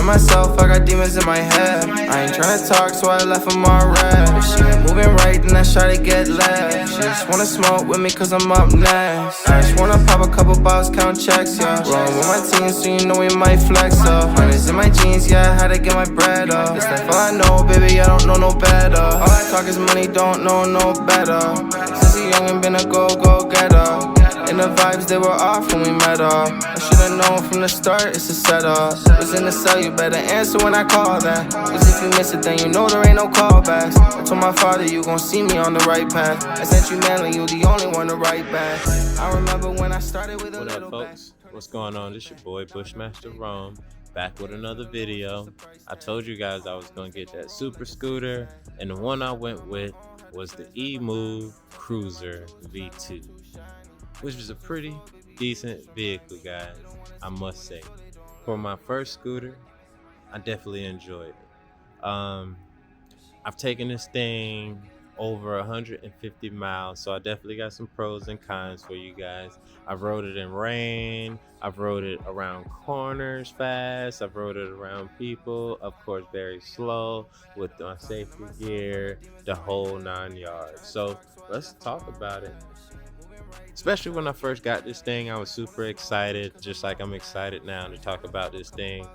myself, I got demons in my head. I ain't tryna talk, so I left them all red. If she ain't moving right, then I try to get left. She just wanna smoke with me cause I'm up next. I just wanna pop a couple bottles, count checks, yeah. Rollin' with my team, so you know we might flex up. Honey's in my jeans, yeah, I had to get my bread up. This life all I know, baby, I don't know no better. All I talk is money, don't know no better. Since a youngin' been a go-getter. And the vibes, they were off when we met up. I should've known from the start, it's a setup. Was in the cell, you better answer when I call that. Cause if you miss it, then you know there ain't no callbacks. I told my father you gon' see me on the right path. I sent you manly, you the only one to write back. I remember when I started with a What little up, folks? What's going on? This your boy Bushmaster Rome, back with another video. I told you guys I was gonna get that super scooter, and the one I went with was the Emove Cruiser V2, which was a pretty decent vehicle, guys, I must say. For my first scooter, I definitely enjoyed it. I've taken this thing over 150 miles, so I definitely got some pros and cons for you guys. I've rode it in rain, I've rode it around corners fast, I've rode it around people, of course very slow with my safety gear, the whole 9 yards. So let's talk about it. Especially when I first got this thing, I was super excited, just like I'm excited now to talk about this thing.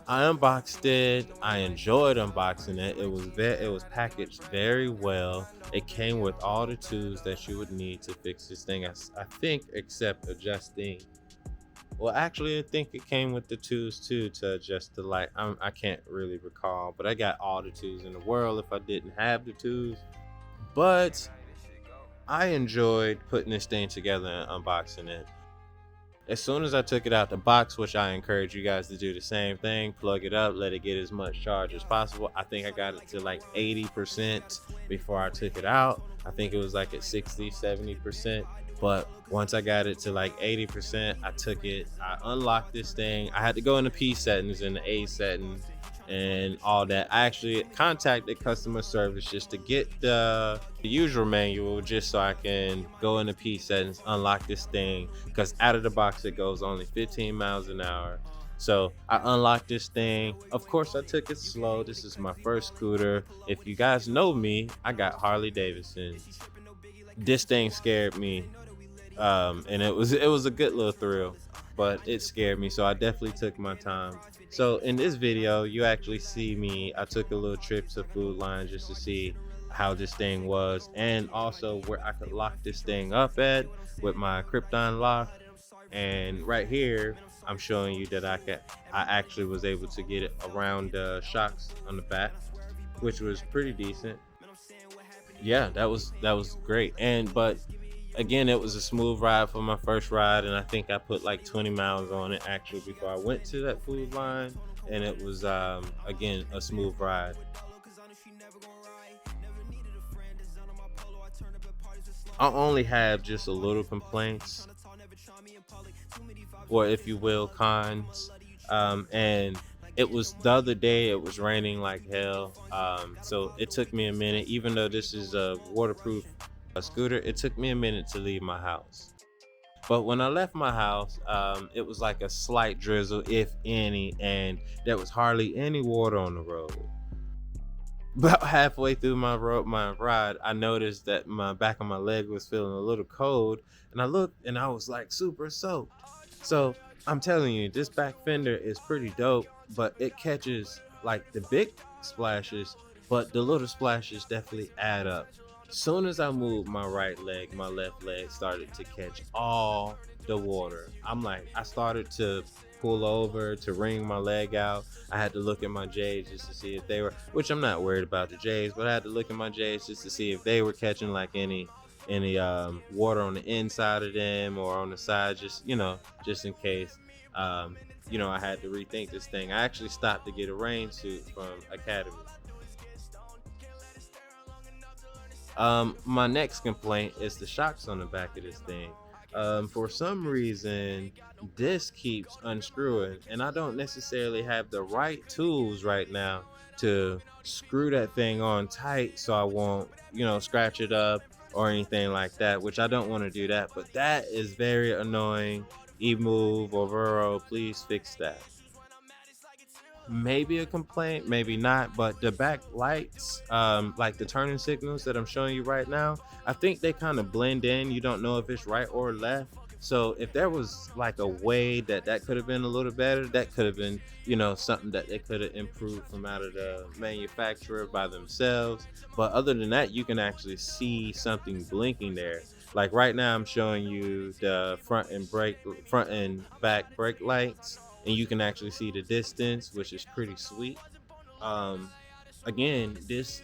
I unboxed it. I enjoyed unboxing it. It was packaged very well. It came with all the tools that you would need to fix this thing. I think, except adjusting. Well, actually, I think it came with the tools too to adjust the light. I can't really recall, but I got all the tools in the world if I didn't have the tools. But I enjoyed putting this thing together and unboxing it. As soon as I took it out the box, which I encourage you guys to do the same thing, plug it up, let it get as much charge as possible. I think I got it to like 80% before I took it out. I think it was like at 60, 70%. But once I got it to like 80%, I took it, I unlocked this thing. I had to go in the P settings and the A settings and all that. I actually contacted customer service just to get the user manual, just so I can go in the P settings, unlock this thing, because out of the box it goes only 15 miles an hour. So I unlocked this thing. Of course, I took it slow. This is my first scooter. If you guys know me, I got Harley Davidsons. This thing scared me, and it was a good little thrill, but it scared me, so I definitely took my time. So in this video, you actually see me, I took a little trip to Food Line just to see how this thing was, and also where I could lock this thing up at with my Krypton lock. And right here, I'm showing you that I actually was able to get it around the shocks on the back, which was pretty decent. Yeah, that was great. But again, it was a smooth ride for my first ride, and I think I put like 20 miles on it actually before I went to that Food Line, and it was again a smooth ride. I only have just a little complaints, or if you will, cons, and it was the other day, it was raining like hell, so it took me a minute, even though this is a waterproof scooter, it took me a minute to leave my house. But when I left my house, it was like a slight drizzle, if any, and there was hardly any water on the road. About halfway through my ride, I noticed that my back of my leg was feeling a little cold, and I looked and I was like super soaked. So I'm telling you, this back fender is pretty dope, but it catches like the big splashes, but the little splashes definitely add up. Soon as I moved my right leg, my left leg started to catch all the water. I started to pull over to wring my leg out. I had to look at my J's just to see if they were, which I'm not worried about the J's, but I had to look at my J's just to see if they were catching like any water on the inside of them or on the side, just in case. I had to rethink this thing. I actually stopped to get a rain suit from Academy. My next complaint is the shocks on the back of this thing. For some reason, this keeps unscrewing, and I don't necessarily have the right tools right now to screw that thing on tight so I won't, scratch it up or anything like that, which I don't want to do that, but that is very annoying. Emove or Vero, please fix that. maybe a complaint, maybe not, but the back lights, like the turning signals that I'm showing you right now, I think they kind of blend in. You don't know if it's right or left. So if there was like a way that that could have been a little better, that could have been, something that they could have improved from out of the manufacturer by themselves. But other than that, you can actually see something blinking there. Like right now, I'm showing you the front and back brake lights, and you can actually see the distance, which is pretty sweet. Um, Again, this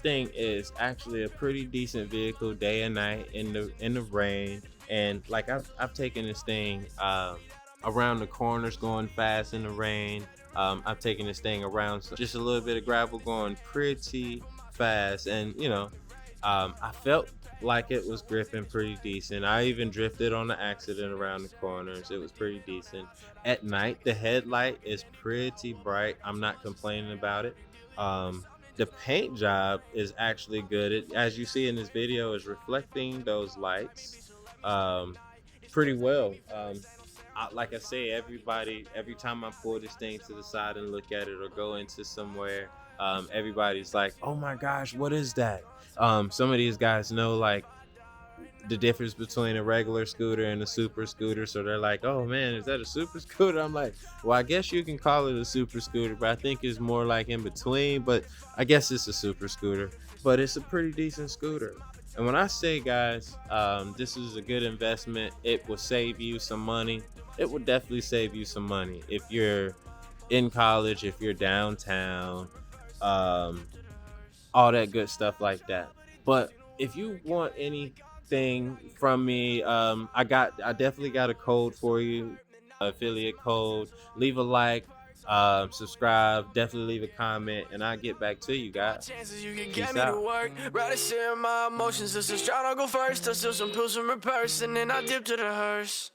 thing is actually a pretty decent vehicle day and night in the rain. And like I've taken this thing around the corners going fast in the rain. I've taken this thing around just a little bit of gravel going pretty fast, and I felt like it was gripping pretty decent. I even drifted on the accident around the corners. It was pretty decent. At night, the headlight is pretty bright. I'm not complaining about it. Um, the paint job is actually good. As you see in this video, is reflecting those lights pretty well. Like I say, every time I pull this thing to the side and look at it or go into somewhere, everybody's like, "Oh my gosh, what is that?" Some of these guys know like the difference between a regular scooter and a super scooter, so they're like, "Oh man, is that a super scooter?" I'm like, "Well, I guess you can call it a super scooter, but I think it's more like in between, but I guess it's a super scooter, but it's a pretty decent scooter." And when I say, guys, this is a good investment. It will save you some money. It will definitely save you some money if you're in college, if you're downtown, um, all that good stuff like that. But if you want anything from me, I definitely got a code for you, affiliate code. Leave a like, subscribe, definitely leave a comment, and I'll get back to you guys. Chances you can Peace get me to out. work. Rather share my emotions. Just a try to go first. I steal some pills from a person, and I dip to the hearse.